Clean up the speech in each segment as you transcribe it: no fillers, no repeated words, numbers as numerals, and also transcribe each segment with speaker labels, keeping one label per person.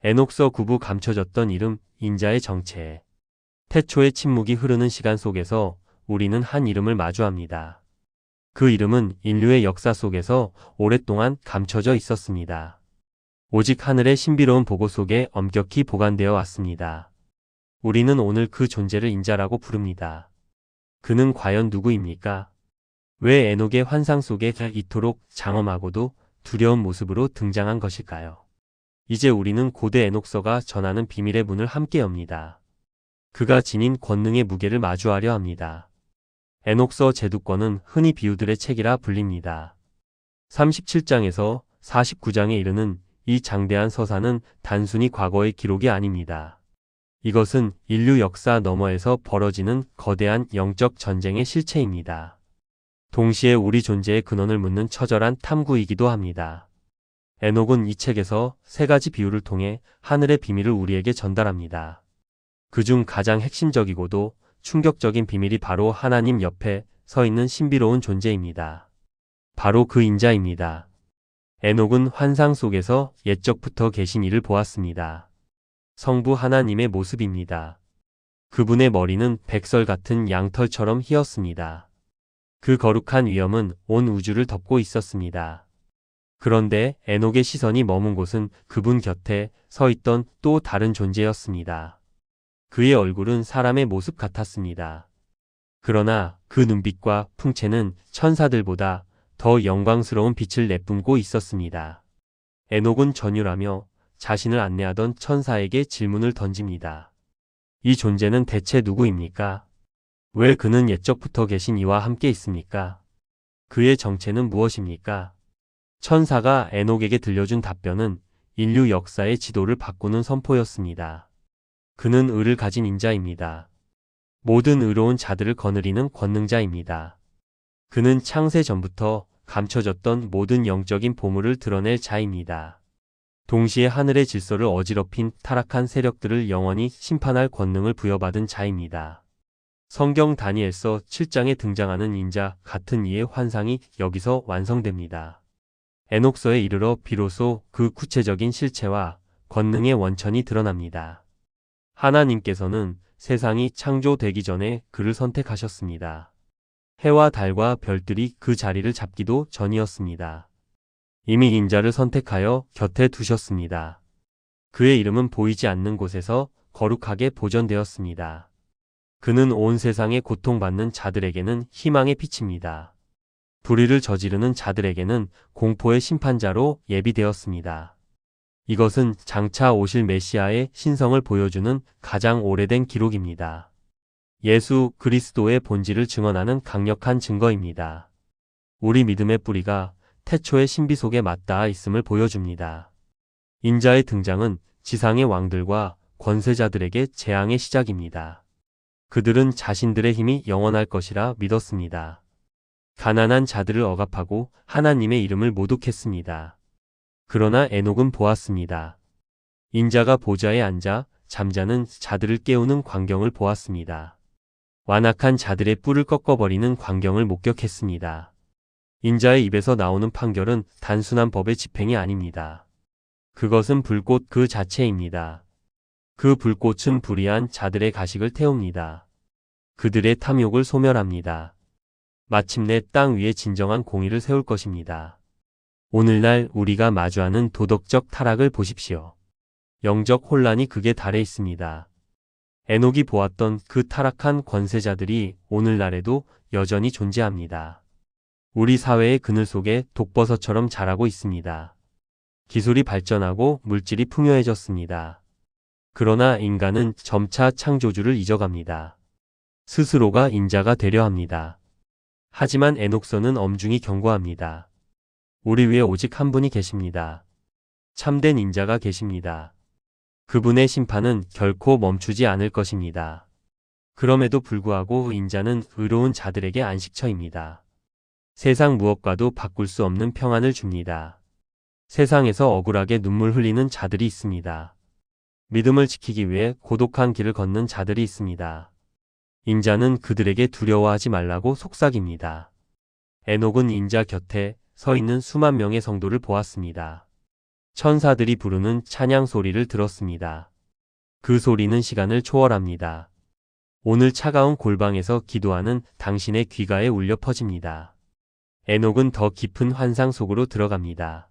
Speaker 1: 에녹서 구부 감춰졌던 이름, 인자의 정체. 태초의 침묵이 흐르는 시간 속에서 우리는 한 이름을 마주합니다. 그 이름은 인류의 역사 속에서 오랫동안 감춰져 있었습니다. 오직 하늘의 신비로운 보고 속에 엄격히 보관되어 왔습니다. 우리는 오늘 그 존재를 인자라고 부릅니다. 그는 과연 누구입니까? 왜 에녹의 환상 속에 이토록 장엄하고도 두려운 모습으로 등장한 것일까요? 이제 우리는 고대 에녹서가 전하는 비밀의 문을 함께 엽니다. 그가 지닌 권능의 무게를 마주하려 합니다. 에녹서 제두권은 흔히 비유들의 책이라 불립니다. 37장에서 49장에 이르는 이 장대한 서사는 단순히 과거의 기록이 아닙니다. 이것은 인류 역사 너머에서 벌어지는 거대한 영적 전쟁의 실체입니다. 동시에 우리 존재의 근원을 묻는 처절한 탐구이기도 합니다. 에녹은 이 책에서 세 가지 비유를 통해 하늘의 비밀을 우리에게 전달합니다. 그중 가장 핵심적이고도 충격적인 비밀이 바로 하나님 옆에 서 있는 신비로운 존재입니다. 바로 그 인자입니다. 에녹은 환상 속에서 옛적부터 계신 이를 보았습니다. 성부 하나님의 모습입니다. 그분의 머리는 백설 같은 양털처럼 희었습니다. 그 거룩한 위엄은 온 우주를 덮고 있었습니다. 그런데 에녹의 시선이 머문 곳은 그분 곁에 서 있던 또 다른 존재였습니다. 그의 얼굴은 사람의 모습 같았습니다. 그러나 그 눈빛과 풍채는 천사들보다 더 영광스러운 빛을 내뿜고 있었습니다. 에녹은 전율하며 자신을 안내하던 천사에게 질문을 던집니다. 이 존재는 대체 누구입니까? 왜 그는 옛적부터 계신 이와 함께 있습니까? 그의 정체는 무엇입니까? 천사가 에녹에게 들려준 답변은 인류 역사의 지도를 바꾸는 선포였습니다. 그는 의를 가진 인자입니다. 모든 의로운 자들을 거느리는 권능자입니다. 그는 창세 전부터 감춰졌던 모든 영적인 보물을 드러낼 자입니다. 동시에 하늘의 질서를 어지럽힌 타락한 세력들을 영원히 심판할 권능을 부여받은 자입니다. 성경 다니엘서 7장에 등장하는 인자 같은 이의 환상이 여기서 완성됩니다. 에녹서에 이르러 비로소 그 구체적인 실체와 권능의 원천이 드러납니다. 하나님께서는 세상이 창조되기 전에 그를 선택하셨습니다. 해와 달과 별들이 그 자리를 잡기도 전이었습니다. 이미 인자를 선택하여 곁에 두셨습니다. 그의 이름은 보이지 않는 곳에서 거룩하게 보존되었습니다. 그는 온 세상에 고통받는 자들에게는 희망의 빛입니다. 불의를 저지르는 자들에게는 공포의 심판자로 예비되었습니다. 이것은 장차 오실 메시아의 신성을 보여주는 가장 오래된 기록입니다. 예수 그리스도의 본질을 증언하는 강력한 증거입니다. 우리 믿음의 뿌리가 태초의 신비 속에 맞닿아 있음을 보여줍니다. 인자의 등장은 지상의 왕들과 권세자들에게 재앙의 시작입니다. 그들은 자신들의 힘이 영원할 것이라 믿었습니다. 가난한 자들을 억압하고 하나님의 이름을 모독했습니다. 그러나 에녹은 보았습니다. 인자가 보좌에 앉아 잠자는 자들을 깨우는 광경을 보았습니다. 완악한 자들의 뿔을 꺾어버리는 광경을 목격했습니다. 인자의 입에서 나오는 판결은 단순한 법의 집행이 아닙니다. 그것은 불꽃 그 자체입니다. 그 불꽃은 불의한 자들의 가식을 태웁니다. 그들의 탐욕을 소멸합니다. 마침내 땅 위에 진정한 공의를 세울 것입니다. 오늘날 우리가 마주하는 도덕적 타락을 보십시오. 영적 혼란이 극에 달해 있습니다. 에녹이 보았던 그 타락한 권세자들이 오늘날에도 여전히 존재합니다. 우리 사회의 그늘 속에 독버섯처럼 자라고 있습니다. 기술이 발전하고 물질이 풍요해졌습니다. 그러나 인간은 점차 창조주를 잊어갑니다. 스스로가 인자가 되려 합니다. 하지만 에녹서는 엄중히 경고합니다. 우리 위에 오직 한 분이 계십니다. 참된 인자가 계십니다. 그분의 심판은 결코 멈추지 않을 것입니다. 그럼에도 불구하고 인자는 의로운 자들에게 안식처입니다. 세상 무엇과도 바꿀 수 없는 평안을 줍니다. 세상에서 억울하게 눈물 흘리는 자들이 있습니다. 믿음을 지키기 위해 고독한 길을 걷는 자들이 있습니다. 인자는 그들에게 두려워하지 말라고 속삭입니다. 에녹은 인자 곁에 서 있는 수만 명의 성도를 보았습니다. 천사들이 부르는 찬양 소리를 들었습니다. 그 소리는 시간을 초월합니다. 오늘 차가운 골방에서 기도하는 당신의 귀가에 울려 퍼집니다. 에녹은 더 깊은 환상 속으로 들어갑니다.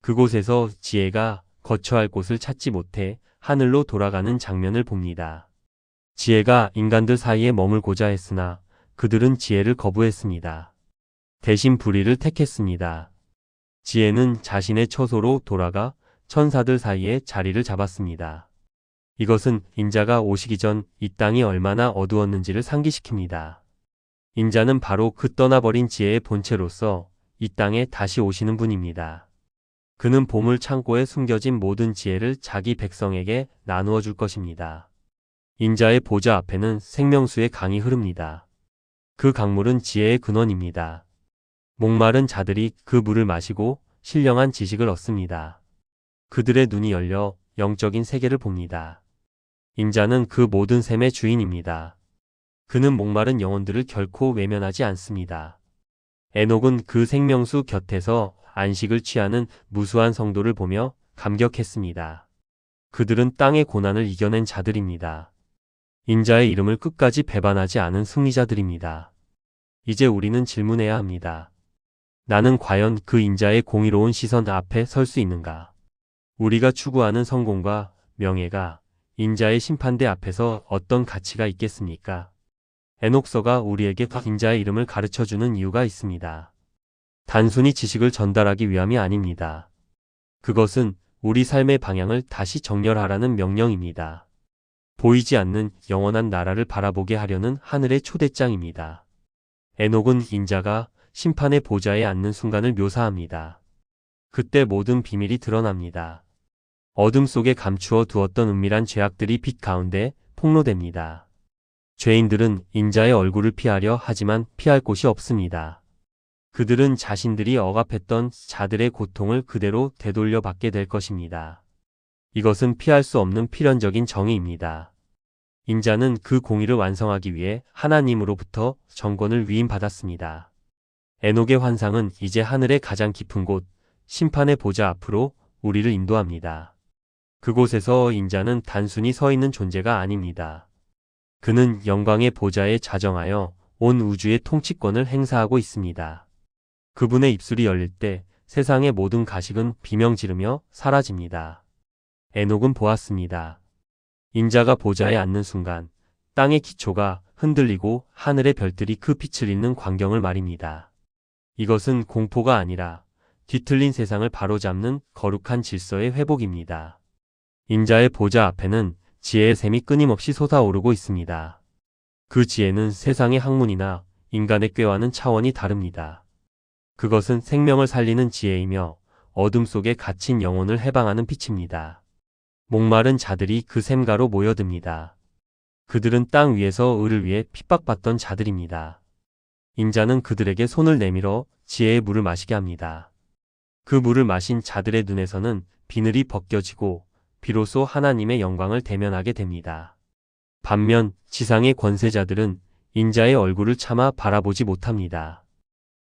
Speaker 1: 그곳에서 지혜가 거처할 곳을 찾지 못해 하늘로 돌아가는 장면을 봅니다. 지혜가 인간들 사이에 머물고자 했으나 그들은 지혜를 거부했습니다. 대신 불의를 택했습니다. 지혜는 자신의 처소로 돌아가 천사들 사이에 자리를 잡았습니다. 이것은 인자가 오시기 전 이 땅이 얼마나 어두웠는지를 상기시킵니다. 인자는 바로 그 떠나버린 지혜의 본체로서 이 땅에 다시 오시는 분입니다. 그는 보물 창고에 숨겨진 모든 지혜를 자기 백성에게 나누어 줄 것입니다. 인자의 보좌 앞에는 생명수의 강이 흐릅니다. 그 강물은 지혜의 근원입니다. 목마른 자들이 그 물을 마시고 신령한 지식을 얻습니다. 그들의 눈이 열려 영적인 세계를 봅니다. 인자는 그 모든 샘의 주인입니다. 그는 목마른 영혼들을 결코 외면하지 않습니다. 에녹은 그 생명수 곁에서 안식을 취하는 무수한 성도를 보며 감격했습니다. 그들은 땅의 고난을 이겨낸 자들입니다. 인자의 이름을 끝까지 배반하지 않은 승리자들입니다. 이제 우리는 질문해야 합니다. 나는 과연 그 인자의 공의로운 시선 앞에 설 수 있는가? 우리가 추구하는 성공과 명예가 인자의 심판대 앞에서 어떤 가치가 있겠습니까? 에녹서가 우리에게 인자의 이름을 가르쳐주는 이유가 있습니다. 단순히 지식을 전달하기 위함이 아닙니다. 그것은 우리 삶의 방향을 다시 정렬하라는 명령입니다. 보이지 않는 영원한 나라를 바라보게 하려는 하늘의 초대장입니다. 에녹은 인자가 심판의 보좌에 앉는 순간을 묘사합니다. 그때 모든 비밀이 드러납니다. 어둠 속에 감추어 두었던 은밀한 죄악들이 빛 가운데 폭로됩니다. 죄인들은 인자의 얼굴을 피하려 하지만 피할 곳이 없습니다. 그들은 자신들이 억압했던 자들의 고통을 그대로 되돌려 받게 될 것입니다. 이것은 피할 수 없는 필연적인 정의입니다. 인자는 그 공의를 완성하기 위해 하나님으로부터 정권을 위임받았습니다. 에녹의 환상은 이제 하늘의 가장 깊은 곳, 심판의 보좌 앞으로 우리를 인도합니다. 그곳에서 인자는 단순히 서 있는 존재가 아닙니다. 그는 영광의 보좌에 자정하여 온 우주의 통치권을 행사하고 있습니다. 그분의 입술이 열릴 때 세상의 모든 가식은 비명 지르며 사라집니다. 에녹은 보았습니다. 인자가 보좌에 앉는 순간 땅의 기초가 흔들리고 하늘의 별들이 그 빛을 잃는 광경을 말입니다. 이것은 공포가 아니라 뒤틀린 세상을 바로잡는 거룩한 질서의 회복입니다. 인자의 보좌 앞에는 지혜의 샘이 끊임없이 솟아오르고 있습니다. 그 지혜는 세상의 학문이나 인간의 꾀와는 차원이 다릅니다. 그것은 생명을 살리는 지혜이며 어둠 속에 갇힌 영혼을 해방하는 빛입니다. 목마른 자들이 그 샘가로 모여듭니다. 그들은 땅 위에서 의를 위해 핍박받던 자들입니다. 인자는 그들에게 손을 내밀어 지혜의 물을 마시게 합니다. 그 물을 마신 자들의 눈에서는 비늘이 벗겨지고 비로소 하나님의 영광을 대면하게 됩니다. 반면 지상의 권세자들은 인자의 얼굴을 차마 바라보지 못합니다.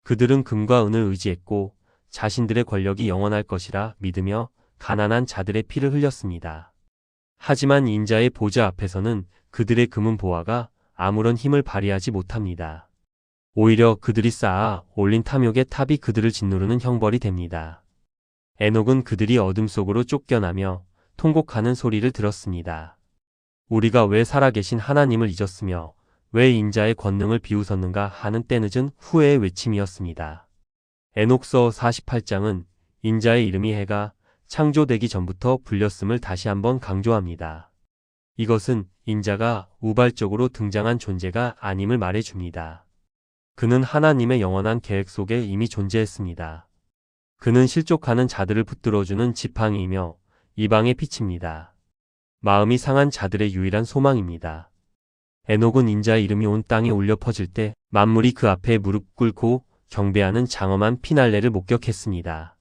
Speaker 1: 그들은 금과 은을 의지했고 자신들의 권력이 영원할 것이라 믿으며 가난한 자들의 피를 흘렸습니다. 하지만 인자의 보좌 앞에서는 그들의 금은 보화가 아무런 힘을 발휘하지 못합니다. 오히려 그들이 쌓아 올린 탐욕의 탑이 그들을 짓누르는 형벌이 됩니다. 에녹은 그들이 어둠 속으로 쫓겨나며 통곡하는 소리를 들었습니다. 우리가 왜 살아계신 하나님을 잊었으며 왜 인자의 권능을 비웃었는가 하는 때늦은 후회의 외침이었습니다. 에녹서 48장은 인자의 이름이 해가 창조되기 전부터 불렸음을 다시 한번 강조합니다. 이것은 인자가 우발적으로 등장한 존재가 아님을 말해줍니다. 그는 하나님의 영원한 계획 속에 이미 존재했습니다. 그는 실족하는 자들을 붙들어주는 지팡이이며 이방의 빛입니다. 마음이 상한 자들의 유일한 소망입니다. 에녹은 인자의 이름이 온 땅에 울려 퍼질 때 만물이 그 앞에 무릎 꿇고 경배하는 장엄한 피날레를 목격했습니다.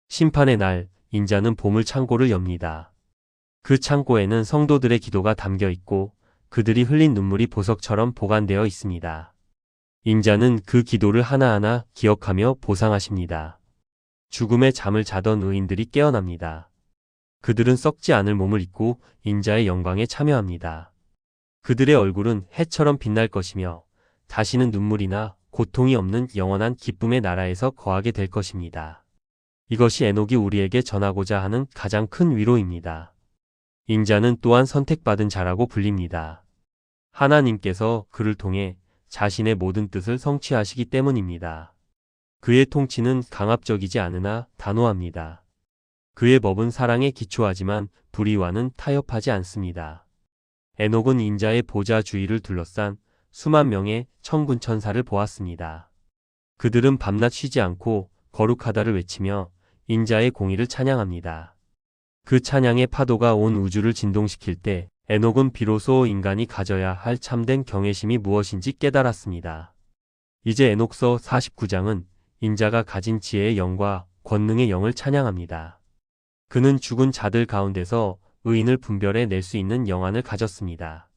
Speaker 1: 심판의 날, 인자는 보물 창고를 엽니다. 그 창고에는 성도들의 기도가 담겨 있고 그들이 흘린 눈물이 보석처럼 보관되어 있습니다. 인자는 그 기도를 하나하나 기억하며 보상하십니다. 죽음의 잠을 자던 의인들이 깨어납니다. 그들은 썩지 않을 몸을 입고 인자의 영광에 참여합니다. 그들의 얼굴은 해처럼 빛날 것이며 다시는 눈물이나 고통이 없는 영원한 기쁨의 나라에서 거하게 될 것입니다. 이것이 에녹이 우리에게 전하고자 하는 가장 큰 위로입니다. 인자는 또한 선택받은 자라고 불립니다. 하나님께서 그를 통해 자신의 모든 뜻을 성취하시기 때문입니다. 그의 통치는 강압적이지 않으나 단호합니다. 그의 법은 사랑에 기초하지만 불의와는 타협하지 않습니다. 에녹은 인자의 보좌 주위를 둘러싼 수만 명의 천군 천사를 보았습니다. 그들은 밤낮 쉬지 않고 거룩하다를 외치며 인자의 공의를 찬양합니다. 그 찬양의 파도가 온 우주를 진동시킬 때 에녹은 비로소 인간이 가져야 할 참된 경외심이 무엇인지 깨달았습니다. 이제 에녹서 49장은 인자가 가진 지혜의 영과 권능의 영을 찬양합니다. 그는 죽은 자들 가운데서 의인을 분별해 낼 수 있는 영안을 가졌습니다.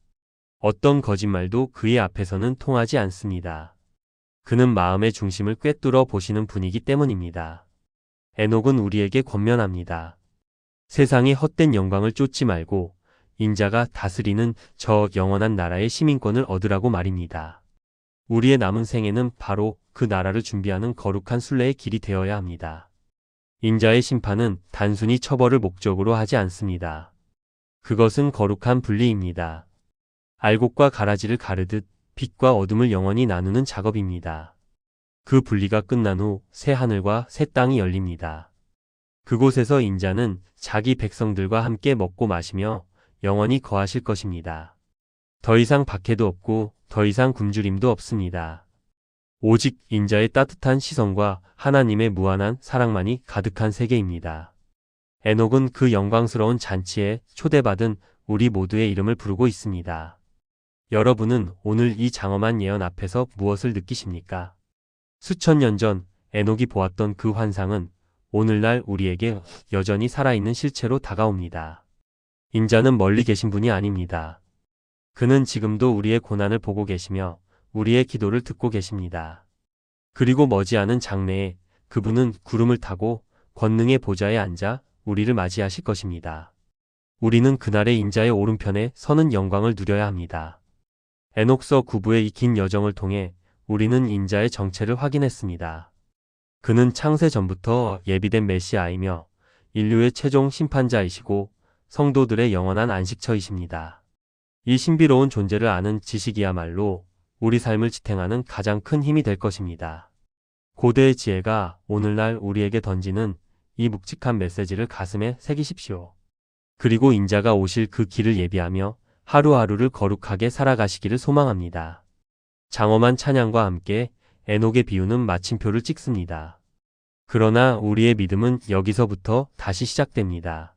Speaker 1: 어떤 거짓말도 그의 앞에서는 통하지 않습니다. 그는 마음의 중심을 꿰뚫어 보시는 분이기 때문입니다. 에녹은 우리에게 권면합니다. 세상의 헛된 영광을 쫓지 말고 인자가 다스리는 저 영원한 나라의 시민권을 얻으라고 말입니다. 우리의 남은 생애는 바로 그 나라를 준비하는 거룩한 순례의 길이 되어야 합니다. 인자의 심판은 단순히 처벌을 목적으로 하지 않습니다. 그것은 거룩한 분리입니다. 알곡과 가라지를 가르듯 빛과 어둠을 영원히 나누는 작업입니다. 그 분리가 끝난 후 새 하늘과 새 땅이 열립니다. 그곳에서 인자는 자기 백성들과 함께 먹고 마시며 영원히 거하실 것입니다. 더 이상 박해도 없고 더 이상 굶주림도 없습니다. 오직 인자의 따뜻한 시선과 하나님의 무한한 사랑만이 가득한 세계입니다. 에녹은 그 영광스러운 잔치에 초대받은 우리 모두의 이름을 부르고 있습니다. 여러분은 오늘 이 장엄한 예언 앞에서 무엇을 느끼십니까? 수천 년 전 에녹이 보았던 그 환상은 오늘날 우리에게 여전히 살아있는 실체로 다가옵니다. 인자는 멀리 계신 분이 아닙니다. 그는 지금도 우리의 고난을 보고 계시며 우리의 기도를 듣고 계십니다. 그리고 머지않은 장래에 그분은 구름을 타고 권능의 보좌에 앉아 우리를 맞이하실 것입니다. 우리는 그날의 인자의 오른편에 서는 영광을 누려야 합니다. 에녹서 9부의 이 긴 여정을 통해 우리는 인자의 정체를 확인했습니다. 그는 창세 전부터 예비된 메시아이며 인류의 최종 심판자이시고 성도들의 영원한 안식처이십니다. 이 신비로운 존재를 아는 지식이야말로 우리 삶을 지탱하는 가장 큰 힘이 될 것입니다. 고대의 지혜가 오늘날 우리에게 던지는 이 묵직한 메시지를 가슴에 새기십시오. 그리고 인자가 오실 그 길을 예비하며 하루하루를 거룩하게 살아가시기를 소망합니다. 장엄한 찬양과 함께 에녹의 비유는 마침표를 찍습니다. 그러나 우리의 믿음은 여기서부터 다시 시작됩니다.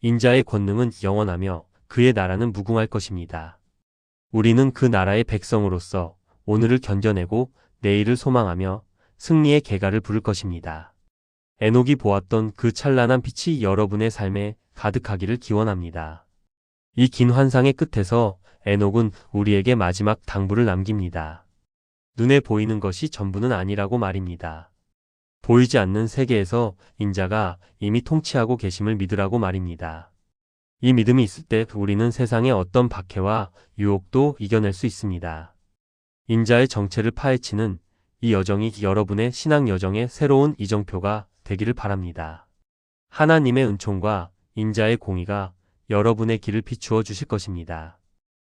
Speaker 1: 인자의 권능은 영원하며 그의 나라는 무궁할 것입니다. 우리는 그 나라의 백성으로서 오늘을 견뎌내고 내일을 소망하며 승리의 개가를 부를 것입니다. 에녹이 보았던 그 찬란한 빛이 여러분의 삶에 가득하기를 기원합니다. 이 긴 환상의 끝에서 에녹은 우리에게 마지막 당부를 남깁니다. 눈에 보이는 것이 전부는 아니라고 말입니다. 보이지 않는 세계에서 인자가 이미 통치하고 계심을 믿으라고 말입니다. 이 믿음이 있을 때 우리는 세상의 어떤 박해와 유혹도 이겨낼 수 있습니다. 인자의 정체를 파헤치는 이 여정이 여러분의 신앙 여정의 새로운 이정표가 되기를 바랍니다. 하나님의 은총과 인자의 공의가 여러분의 길을 비추어 주실 것입니다.